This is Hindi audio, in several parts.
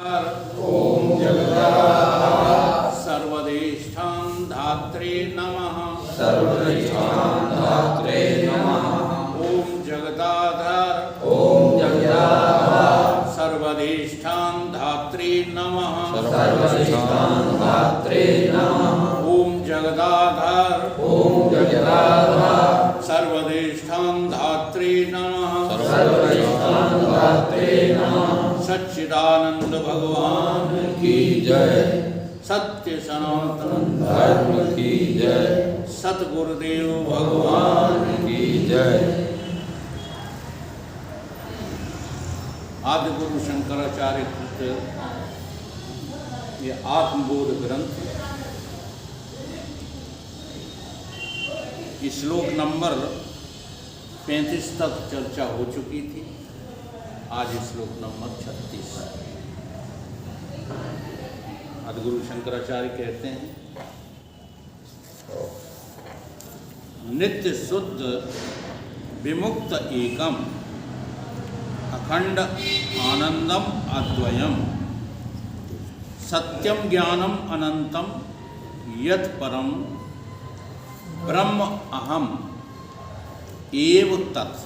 ओम जगदाधार सर्वदेष्ठां धात्रे नमः। सर्वदेष्ठां धात्रे नमः। ओम जगदाधार सर्वदेष्ठां धात्रे नमः। सर्वदेष्ठां धात्रे नमः। ओम जगदाधार सर्वदेष्ठां धात्रे नमः। सर्वदेष्ठां धात्रे नमः। सच्चिदानंद भगवान की जय। सत्य सनातन धर्म की जय। सतगुरुदेव भगवान की जय। आदि गुरु शंकराचार्य कृत ये आत्मबोध ग्रंथ श्लोक नंबर 35 तक चर्चा हो चुकी थी। आज श्लोक नंबर 36। आदिगुरु शंकराचार्य कहते हैं, नित्य शुद्ध विमुक्त एकम अखंड आनंदम अद्वयम सत्यम ज्ञानम अनंतम यत् परम ब्रह्म अहम एव तत्।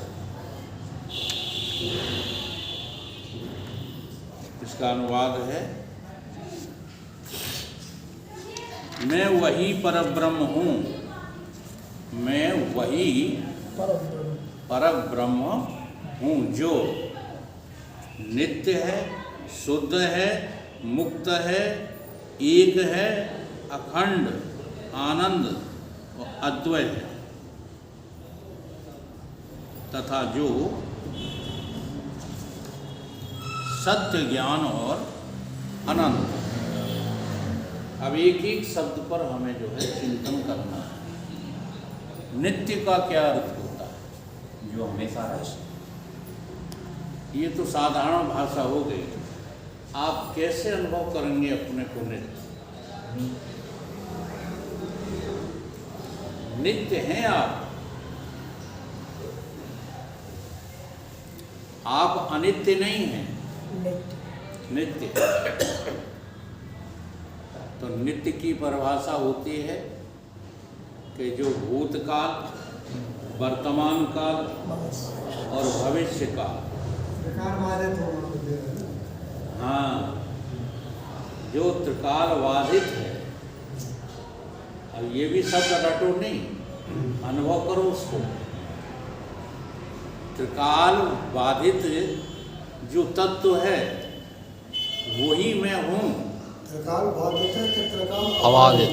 इसका अनुवाद है, मैं वही परब्रह्म हूँ, मैं वही परब्रह्म हूँ जो नित्य है, शुद्ध है, मुक्त है, एक है, अखंड आनंद और अद्वय है, तथा जो सत्य ज्ञान और अनंत। अब एक एक शब्द पर हमें जो है चिंतन करना है। नित्य का क्या अर्थ होता है? जो हमेशा है। ये तो साधारण भाषा हो गई। आप कैसे अनुभव करेंगे अपने को नित्य? नित्य हैं आप अनित्य नहीं हैं, नित्य। तो नित्य की परिभाषा होती है कि जो भूतकाल, वर्तमान काल और भविष्य काल, हाँ, जो त्रिकाल बाधित है। अब ये भी शब्द रटो नहीं, अनुभव करो उसको। त्रिकाल बाधित जो तत्व है वही मैं हूँ। त्रिकाल बाधित है कि त्रिकाल अबाधित?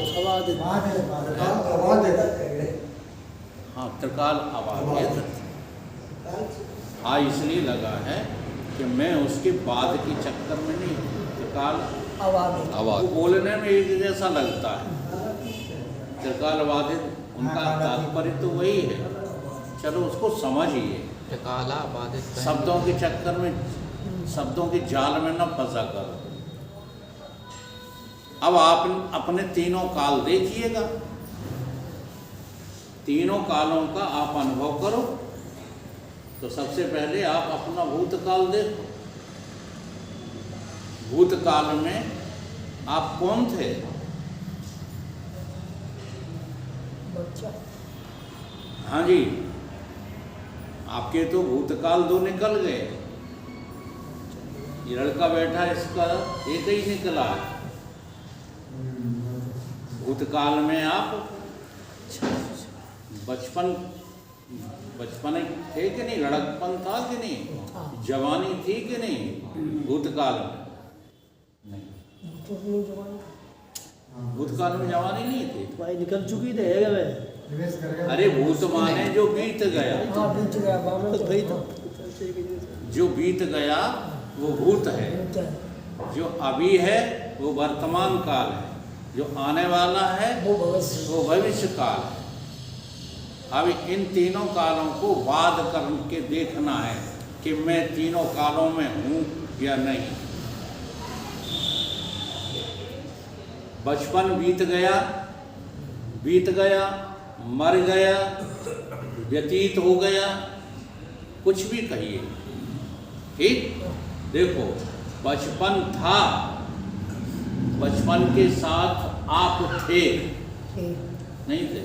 हाँ, त्रिकाल अबाधित। हाँ, इसलिए लगा है कि मैं उसके बाद के चक्कर में नहीं हूँ। त्रिकाल अबाधित वो बोलने में एक जैसा लगता है। त्रिकाल बाधित उनका तात्पर्य तो वही है। चलो उसको समझिए। त्रिकाला बाधित शब्दों के चक्कर में, शब्दों के जाल में न फंसा करो। अब आप अपने तीनों काल देखिएगा, तीनों कालों का आप अनुभव करो। तो सबसे पहले आप अपना भूतकाल देखो। भूतकाल में आप कौन थे? बच्चा। हाँ जी, आपके तो भूतकाल दो निकल गए। ये लड़का बैठा है, इसका एक ही निकला है। भूतकाल में आप बचपन थे कि नहीं? लड़कपन था कि नहीं? जवानी थी कि नहीं भूतकाल में? भूतकाल में जवानी नहीं थी। भाई निकल चुकी थे। अरे भूत माने जो बीत गया। जो बीत गया वो भूत है। जो अभी है वो वर्तमान काल है। जो आने वाला है वो भविष्य काल है। अब इन तीनों कालों को वाद करके देखना है कि मैं तीनों कालों में हूँ या नहीं। बचपन बीत गया, मर गया, व्यतीत हो गया, कुछ भी कहिए। ठीक, देखो बचपन था, बचपन के साथ आप थे, नहीं थे?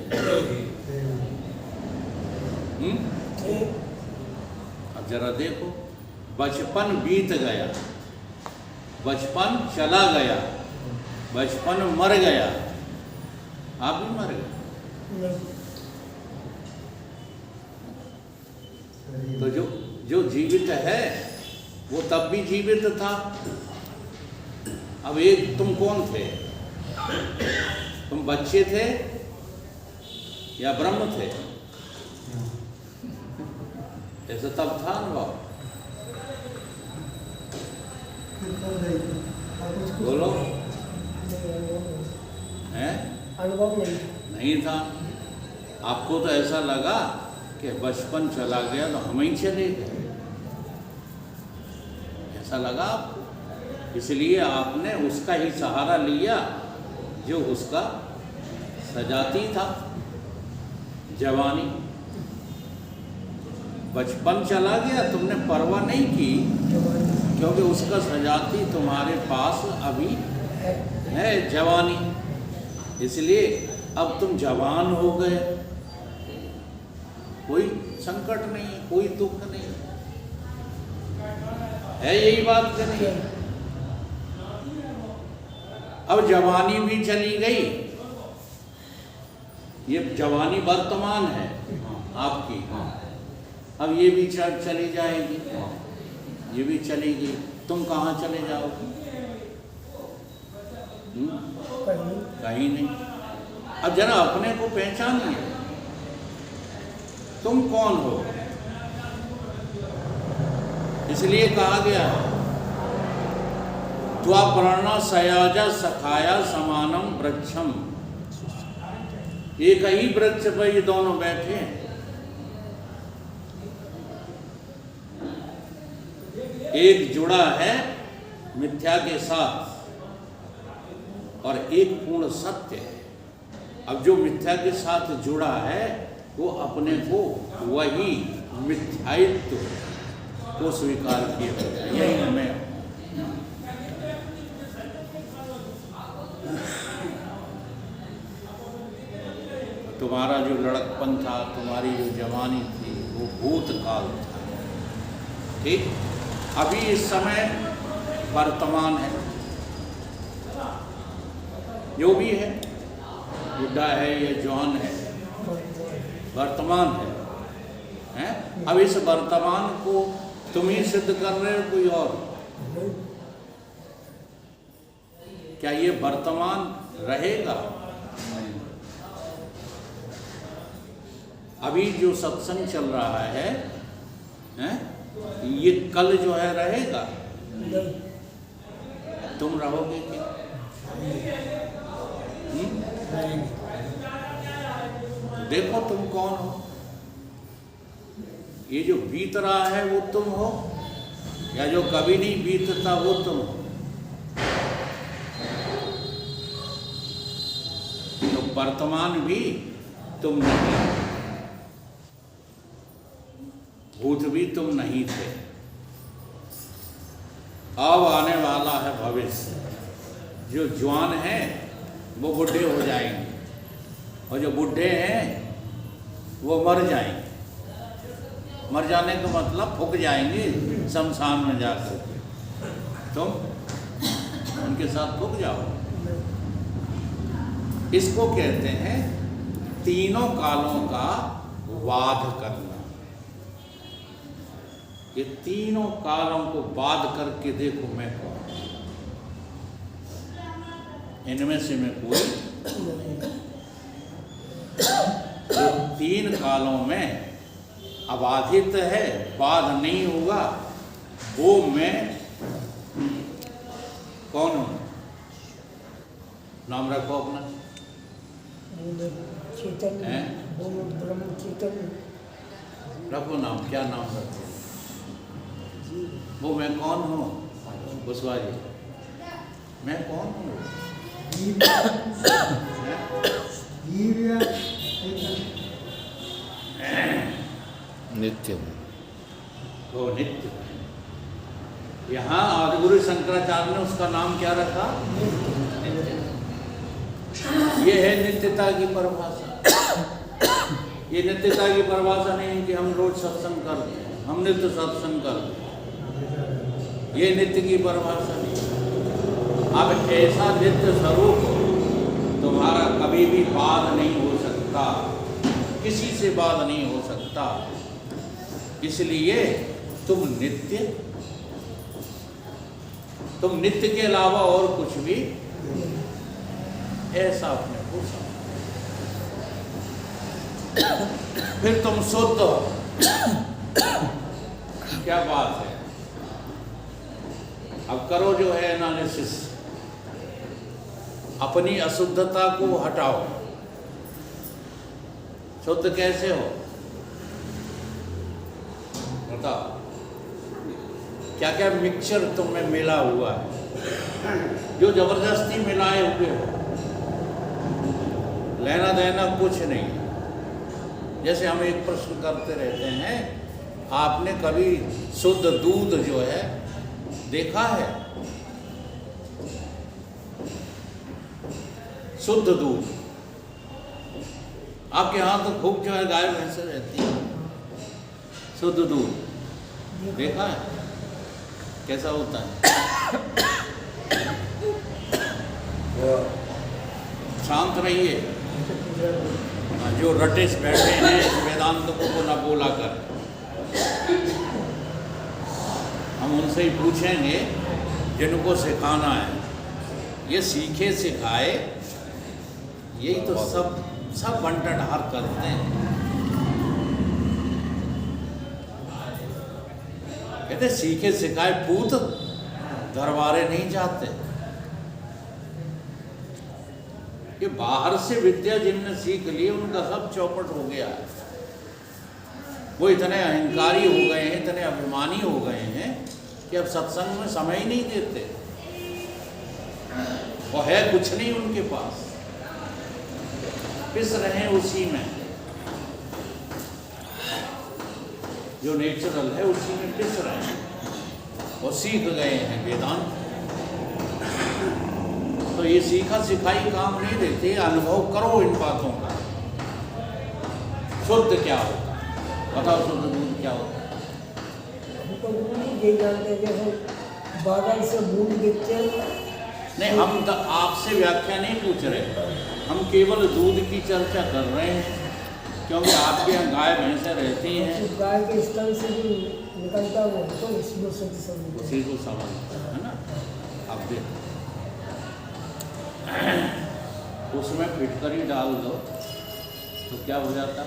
अब जरा देखो, बचपन बीत गया, बचपन चला गया, बचपन मर गया, आप भी मर गए। तो जो जीवित है वो तब भी जीवित था। अब एक तुम कौन थे? तुम बच्चे थे या ब्रह्म थे? ऐसा तब था अनुभव? बोलो। हैं? अनुभव नहीं था। आपको तो ऐसा लगा कि बचपन चला गया तो हम ही चले गए, ऐसा लगा आपको, इसलिए आपने उसका ही सहारा लिया जो उसका सजाती था, जवानी। बचपन चला गया, तुमने परवाह नहीं की, क्योंकि उसका सजाती तुम्हारे पास अभी है, जवानी। इसलिए अब तुम जवान हो गए, कोई संकट नहीं, कोई दुख नहीं है, यही बात कि नहीं? अब जवानी भी चली गई, ये जवानी वर्तमान है आपकी, अब ये भी चली जाएगी, ये भी चलेगी, तुम कहाँ चले जाओगे? कहीं नहीं। अब जरा अपने को पहचानिए, तुम कौन हो? इसलिए कहा गया है, त्वापर्ण सयाजा सखाया समानम वृक्षम, एक ही वृक्ष पर ये दोनों बैठे हैं। एक जुड़ा है मिथ्या के साथ और एक पूर्ण सत्य है। अब जो मिथ्या के साथ जुड़ा है वो अपने को वही मिथ्यात्व को स्वीकार किए हुए, यही हमें। तुम्हारा जो लड़कपन था, तुम्हारी जो जवानी थी, वो भूतकाल था, ठीक? अभी इस समय वर्तमान है, जो भी है, बुढ़ा है या जवान है, वर्तमान है? अब इस वर्तमान को तुम ही सिद्ध कर रहे हो, कोई और? क्या ये वर्तमान रहेगा? अभी जो सत्संग चल रहा है, ये कल जो है रहेगा? तुम रहोगे क्या? देखो तुम कौन हो? ये जो बीत रहा है वो तुम हो, या जो कभी नहीं बीतता वो तुम हो? तो वर्तमान भी तुम नहीं, भूत भी तुम नहीं थे। अब आने वाला है भविष्य। जो जवान हैं वो बूढ़े हो जाएंगे, और जो बूढ़े हैं वो मर जाएंगे। मर जाने का मतलब फूक जाएंगे शमशान में जाकर। तुम उनके साथ फूक जाओ। इसको कहते हैं तीनों कालों का वाद करना। ये तीनों कालों को वाद करके देखो मैं कौन, इनमें से मैं कोई जो तीन कालों में अबाधित है, वाद नहीं होगा, वो मैं कौन हूँ? नाम रखो अपना। चेतन, ब्रह्म चेतन रखो नाम, क्या नाम रखो? वो मैं कौन हूँ? बुसवाजी, मैं कौन हूँ? नित्य वो नित्य। यहाँ आदिगुरु शंकराचार्य ने उसका नाम क्या रखा? ये है नित्यता की परिभाषा। ये नित्यता की परिभाषा नहीं है कि हम रोज सत्संग करते हैं, हम नित्य सत्संग करते हैं, ये नित्य की परिभाषा नहीं। अब ऐसा नित्य स्वरूप तुम्हारा कभी भी बाध नहीं हो सकता, किसी से बाध नहीं हो सकता। इसलिए तुम नित्य के अलावा और कुछ भी ऐसा अपने को समझो। फिर तुम शुद्ध हो। क्या बात है। अब करो जो है एनालिसिस, अपनी अशुद्धता को हटाओ। शुद्ध कैसे हो बताओ? क्या क्या मिक्सचर तुम में मिला हुआ है जो जबरदस्ती मिलाए हुए हो, लेना देना कुछ नहीं। जैसे हम एक प्रश्न करते रहते हैं, आपने कभी शुद्ध दूध जो है देखा है? शुद्ध दूध आपके यहाँ तो खूब जो है गाय भैंसे रहती है। शुद्ध दूध देखा है कैसा होता है? शांत रहिए। जो रटे से बैठे हैं इस वेदांत को न बोला कर। हम उनसे ही पूछेंगे जिनको सिखाना है। ये सीखे सिखाए, यही तो सब बंटा ढार करते हैं। कहते सीखे सिखाए पूत दरबारे नहीं जाते। कि बाहर से विद्या जिनने सीख ली उनका सब चौपट हो गया है। वो इतने अहंकारी हो गए हैं, इतने अभिमानी हो गए हैं कि अब सत्संग में समय ही नहीं देते। वो है कुछ नहीं उनके पास, पिस रहे हैं उसी में, जो नेचुरल है उसी में पिस रहे हैं। वो सीख गए हैं वेदांत। तो ये सीखा सिखाई काम नहीं देते। अनुभव करो इन बातों का। शुद्ध क्या होता है बताओ? शुद्ध दूध क्या होता है? हमको ये जानते जैसे बादल से बूंद गिरते नहीं, हम आपसे व्याख्या नहीं पूछ रहे, हम केवल दूध की चर्चा कर रहे हैं। क्योंकि आपके यहाँ गाय भैंसें रहती हैं, गाय के स्तन से जो निकलता है तो इसमें समझ उसी को समझता है ना। आप देखो उसमें फिटकरी डाल दो तो क्या हो जाता?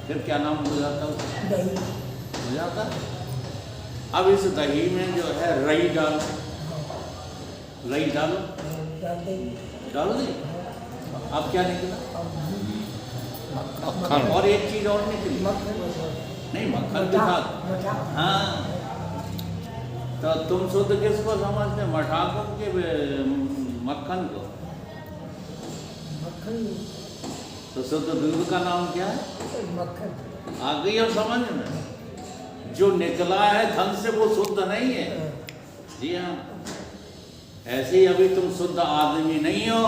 फिर क्या नाम हो जाता? दही हो जाता। अब इस दही में जो है रई डालो, रई डालो, डाल दी। अब क्या निकला? मक्खन। और एक चीज और निकली। नहीं, मक्खन के साथ। हाँ, तो तुम शुद्ध किसको समझते? मठाकों के मक्खन को। मक्खन तो शुद्ध दूध का नाम क्या है? मक्खन। आ गई अब समझ में? जो निकला है धन से वो शुद्ध नहीं है। जी हाँ, ऐसे ही अभी तुम शुद्ध आदमी नहीं हो।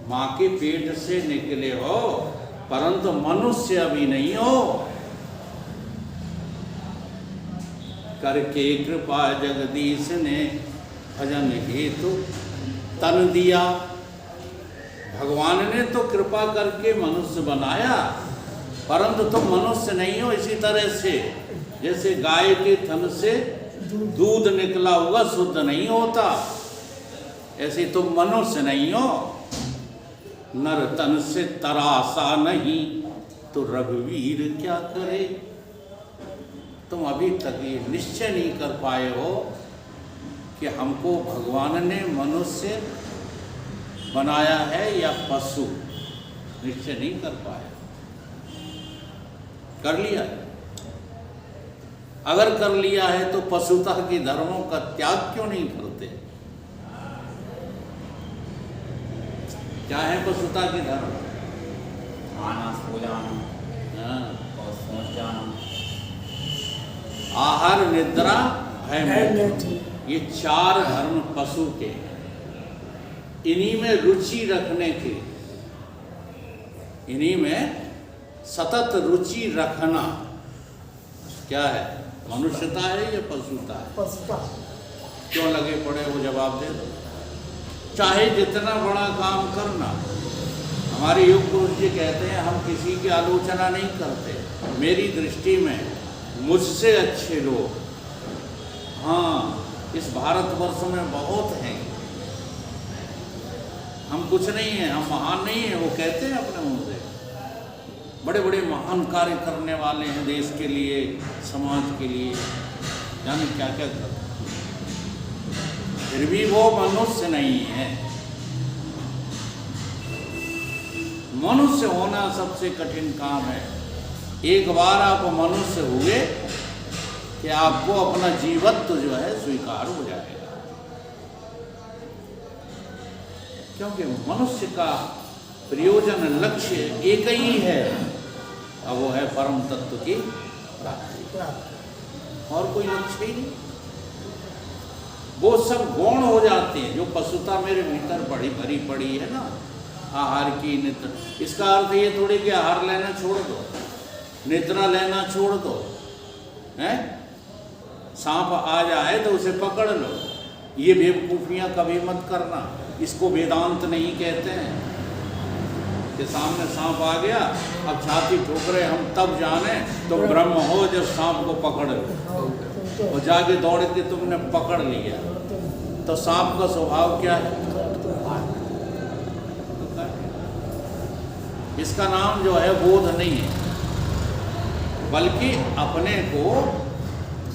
माँ के पेट से निकले हो, परंतु मनुष्य अभी नहीं हो। करके कृपा जगदीश ने भजन हेतु तन दिया। भगवान ने तो कृपा करके मनुष्य बनाया, परंतु तुम मनुष्य नहीं हो। इसी तरह से जैसे गाय के थन से दूध निकला हुआ शुद्ध नहीं होता, ऐसे तुम मनुष्य नहीं हो। नर तन से तरासा नहीं तो रघुवीर क्या करे। तुम अभी तक ये निश्चय नहीं कर पाए हो कि हमको भगवान ने मनुष्य बनाया है या पशु। निश्चय नहीं कर पाए। कर लिया? अगर कर लिया है तो पशुता के धर्मों का त्याग क्यों नहीं करते? क्या है पशुता के धर्म? आना, सो जाना हाँ, और सोच जाना, आहार, निद्रा, भय, है मोक्ष। नहीं। ये 4 धर्म पशु के हैं। इन्हीं में रुचि रखने की, इन्हीं में सतत रुचि रखना क्या है? मनुष्यता है या पशुता है? पछता क्यों लगे पड़े वो जवाब दे दो। चाहे जितना बड़ा काम करना, हमारे योग पुरुष जी कहते हैं हम किसी की आलोचना नहीं करते। मेरी दृष्टि में मुझसे अच्छे लोग हाँ इस भारतवर्ष में बहुत हैं। हम कुछ नहीं हैं, हम महान नहीं हैं, वो कहते हैं अपने मुंह से। बड़े बड़े महान कार्य करने वाले हैं देश के लिए, समाज के लिए, जाने क्या क्या करते, फिर भी वो मनुष्य नहीं है। मनुष्य होना सबसे कठिन काम है। एक बार आप मनुष्य हुए कि आपको अपना जीवत्व जो है स्वीकार हो जाएगा, क्योंकि मनुष्य का प्रयोजन लक्ष्य एक ही है, और वो है परम तत्व की प्राप्ति। और कोई लक्ष्य ही नहीं। वो सब गौण हो जाते हैं। जो पशुता मेरे भीतर बड़ी भरी पड़ी है ना, आहार की, निद्रा, इसका अर्थ ये थोड़ी कि आहार लेना छोड़ दो, निद्रा लेना छोड़ दो, हैं? सांप आ जाए तो उसे पकड़ लो, ये बेवकूफियां कभी मत करना। इसको वेदांत नहीं कहते हैं कि सामने सांप आ गया अब छाती ठोक रहे हम तब जाने तो ब्रह्म हो जब सांप को पकड़ लो, और जाके दौड़ के तुमने पकड़ लिया तो सांप का स्वभाव क्या है? इसका नाम जो है बोध नहीं है, बल्कि अपने को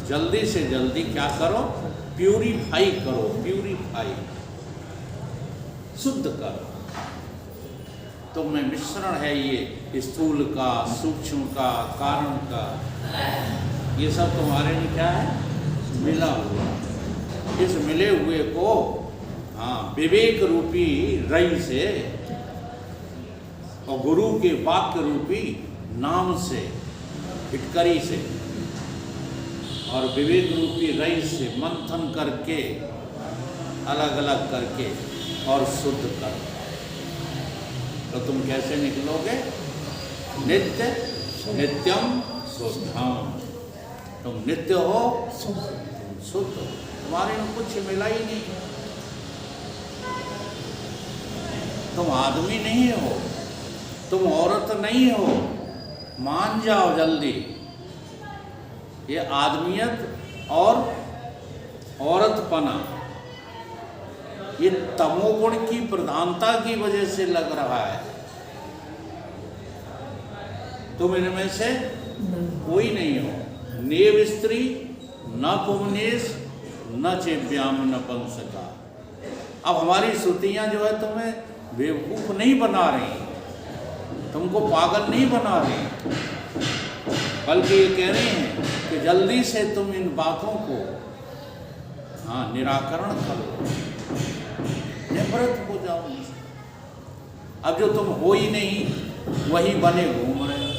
जल्दी से जल्दी क्या करो? प्यूरिफाई करो, प्यूरिफाई, शुद्ध करो। तो में मिश्रण है ये स्थूल का, सूक्ष्म का, कारण का, ये सब तुम्हारे में क्या है? मिला हुआ। इस मिले हुए को हाँ विवेक रूपी रई से और गुरु के वाक्य रूपी नाम से, फिटकरी से और विवेक रूपी रई से मंथन करके, अलग अलग करके और शुद्ध करो। तो तुम कैसे निकलोगे? नित्य नित्यम शुद्धम। तुम नित्य हो, शुद्ध हो, तुम्हारे में कुछ मिला ही नहीं। तुम आदमी नहीं हो, तुम औरत नहीं हो, मान जाओ जल्दी। ये आदमियत और औरतपना ये तमोगुण की प्रधानता की वजह से लग रहा है। तुम इनमें से कोई नहीं हो। नेव स्त्री न पुमनेश न चेव्याम न पंसका। अब हमारी श्रुतियां जो है तुम्हें बेवकूफ नहीं बना रही, तुमको पागल नहीं बना रही, बल्कि ये कह रही हैं कि जल्दी से तुम इन बातों को हाँ निराकरण करो, निवृत्त हो जाओ। अब जो तुम हो ही नहीं वही बने घूम रहे हो।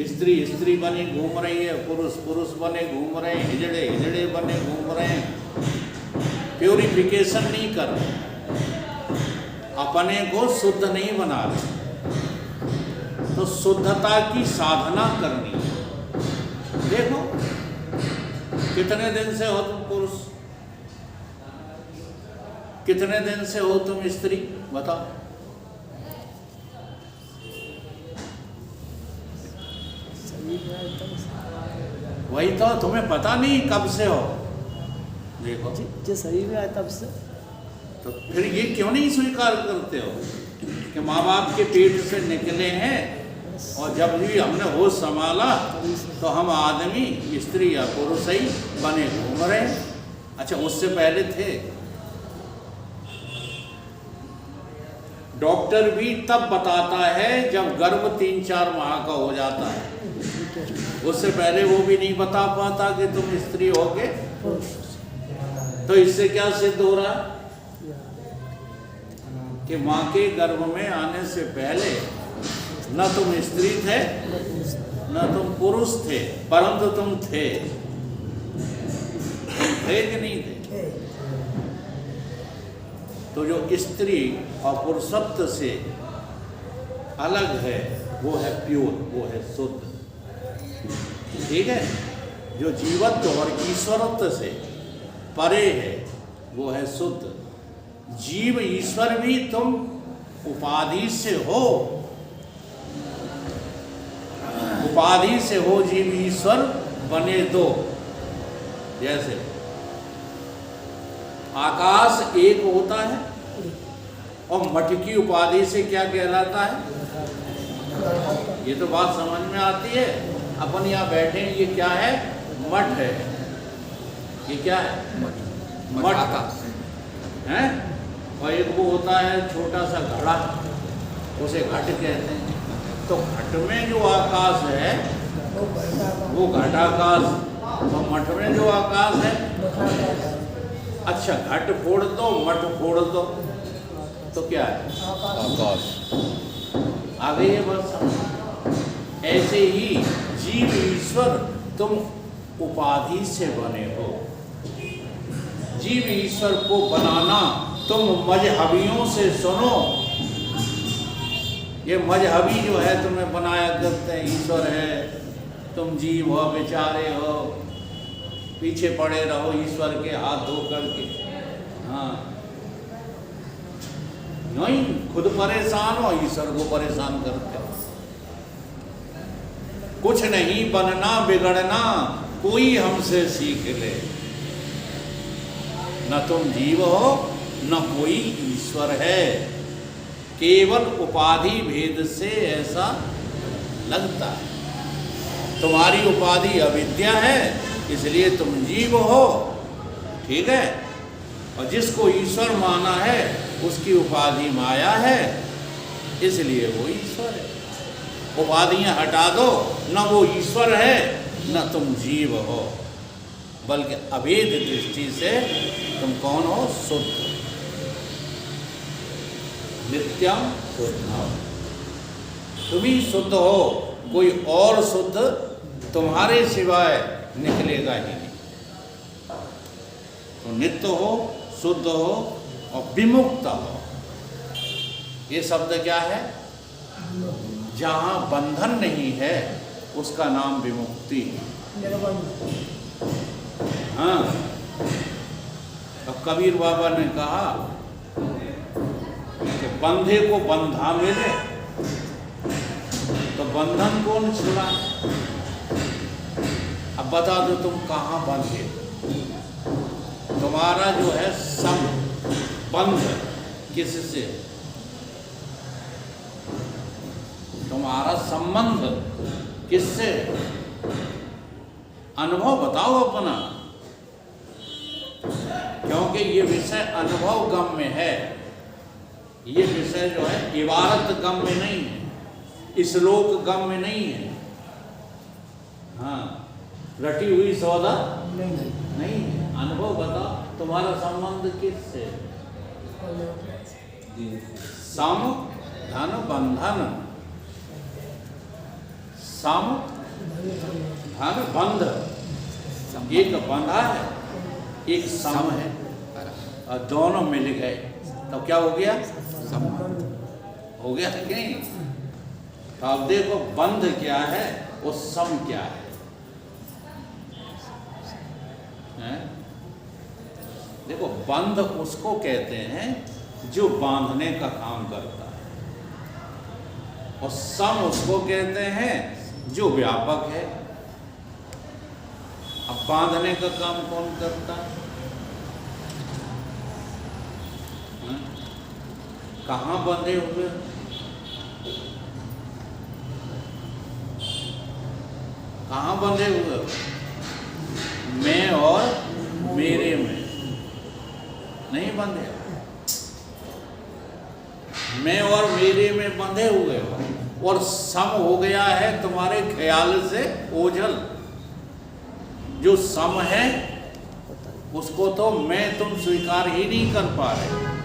स्त्री स्त्री बने घूम रही है, पुरुष पुरुष बने घूम रहे हैं, हिजड़े हिजड़े बने घूम रहे हैं। प्यूरिफिकेशन नहीं कर रहे, अपने को शुद्ध नहीं बना रहे। तो शुद्धता की साधना करनी है। देखो कितने दिन से हो तुम पुरुष, कितने दिन से हो तुम स्त्री, बताओ। वही तो तुम्हें पता नहीं कब से हो। देखो जो शरीर में आया तब से। तो फिर ये क्यों नहीं स्वीकार करते हो कि माँ बाप के पेट से निकले हैं और जब भी हमने होश संभाला तो हम आदमी, स्त्री या पुरुष ही बने घूम रहे हैं। अच्छा उससे पहले थे। डॉक्टर भी तब बताता है जब गर्भ 3-4 माह का हो जाता है, उससे पहले वो भी नहीं बता पाता कि तुम स्त्री होगे। तो इससे क्या सिद्ध हो रहा है कि माँ के गर्भ में आने से पहले न तुम स्त्री थे न न तुम पुरुष थे, परंतु तुम थे कि नहीं थे? तो जो स्त्री और पुरुषत्व से अलग है वो है प्योर, वो है शुद्ध। ठीक है? जो जीवत्व और ईश्वरत्व से परे है वो है शुद्ध। जीव ईश्वर भी तुम उपाधि से हो, उपाधि से हो जीव ईश्वर बने दो। जैसे आकाश एक होता है और मटकी उपाधि से क्या कहलाता है? ये तो बात समझ में आती है। अपन यहाँ बैठे हैं, ये क्या है? मठ है। ये क्या है? मठ है। और एक वो होता है छोटा सा घड़ा, उसे घट कहते हैं। तो घट में जो आकाश है वो घटाकाश, और मठ में जो आकाश है, अच्छा घट फोड़ दो मठ फोड़ दो तो क्या है? आकाश। आ गई है बात। ऐसे ही जीव ईश्वर तुम उपाधि से बने हो। जीव ईश्वर को बनाना तुम मजहबियों से सुनो। ये मजहबी जो है तुम्हें बनाया करते हैं ईश्वर है, तुम जीव हो, बेचारे हो, पीछे पड़े रहो ईश्वर के हाथ धो करके। हाँ, नहीं, खुद परेशान हो, ईश्वर को परेशान करते हो। कुछ नहीं बनना बिगड़ना, कोई हमसे सीख ले। न तुम जीव हो न कोई ईश्वर है, केवल उपाधि भेद से ऐसा लगता है। तुम्हारी उपाधि अविद्या है, इसलिए तुम जीव हो। ठीक है? और जिसको ईश्वर माना है उसकी उपाधि माया है, इसलिए वो ईश्वर है। उपाधियां हटा दो, न वो ईश्वर है न तुम जीव हो, बल्कि अभेद दृष्टि से तुम कौन हो? शुद्ध, नित्यम शुद्ध। तुम ही शुद्ध हो, कोई और शुद्ध तुम्हारे सिवाय निकलेगा ही नहीं। तो नित्य हो, शुद्ध हो और विमुक्त हो। ये शब्द क्या है? जहाँ बंधन नहीं है उसका नाम विमुक्ति है। हाँ, तो कबीर बाबा ने कहा कि बंधे को बंधा मिले तो बंधन कौन छुड़ाए? अब बता दो तुम कहाँ बंधे? तुम्हारा जो है संबंध किससे? तुम्हारा संबंध किससे? अनुभव बताओ अपना, क्योंकि ये विषय अनुभव गम में है। ये विषय जो है इबारत गम में नहीं है, श्लोक गम में नहीं है। हाँ, रटी हुई सौदा नहीं है। अनुभव बताओ, तुम्हारा संबंध किससे? सम धन बंधन, सम धन बंध। एक बंधा है, एक सम है, और दोनों मिल गए तो क्या हो गया? हो गया कि नहीं? तो अब देखो बंध क्या है और सम क्या है? देखो, बंध उसको कहते हैं जो बांधने का काम करता है, और सम उसको कहते हैं जो व्यापक है। अब बांधने का काम कौन करता है? कहाँ बंधे हुए? कहाँ बंधे हुए? मैं और मेरे में नहीं बंधे, मैं और मेरे में बंधे हुए हो, और सम हो गया है तुम्हारे ख्याल से ओझल। जो सम है उसको तो मैं तुम स्वीकार ही नहीं कर पा रहे।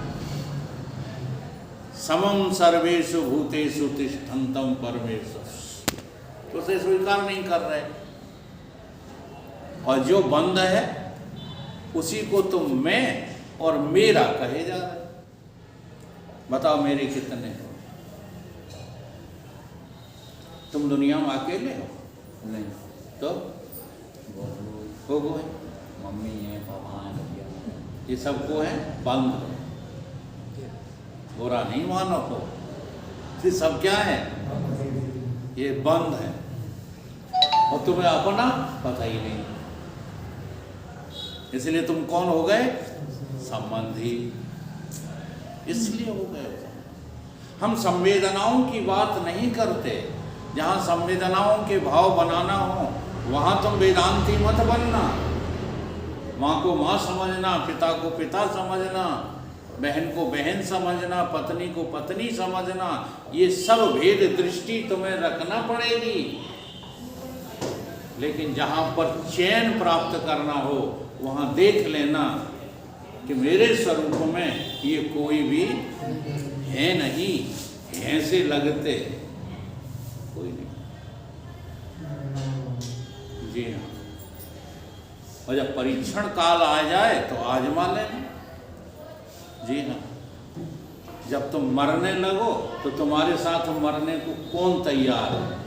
समम सर्वेषु भूतेषु तिष्ठन्तं परमेश्वर, तो उसे स्वीकार नहीं कर रहे। और जो बंद है उसी को तुम मैं और मेरा कहे जा रहे। बताओ मेरे कितने हो? तुम दुनिया में अकेले हो? नहीं तो बहुत हो गए, मम्मी है, पापा है, भैया है। ये सबको है बंद। बुरा नहीं मानो हो, ये सब क्या है? ये बंद है। और तुम्हें अपना पता ही नहीं, इसलिए तुम कौन हो गए? संबंधी। इसलिए हो गए। हम संवेदनाओं की बात नहीं करते। जहाँ संवेदनाओं के भाव बनाना हो वहाँ तुम वेदांती मत बनना। माँ को माँ समझना, पिता को पिता समझना, बहन को बहन समझना, पत्नी को पत्नी समझना, ये सब भेद दृष्टि तुम्हें रखना पड़ेगी। लेकिन जहाँ पर चैन प्राप्त करना हो वहाँ देख लेना कि मेरे स्वरूप में ये कोई भी है नहीं, ऐसे लगते कोई नहीं। जी हाँ। और जब परीक्षण काल आ जाए तो आजमा लेना। जी हाँ। जब तुम मरने लगो तो तुम्हारे साथ मरने को कौन तैयार है?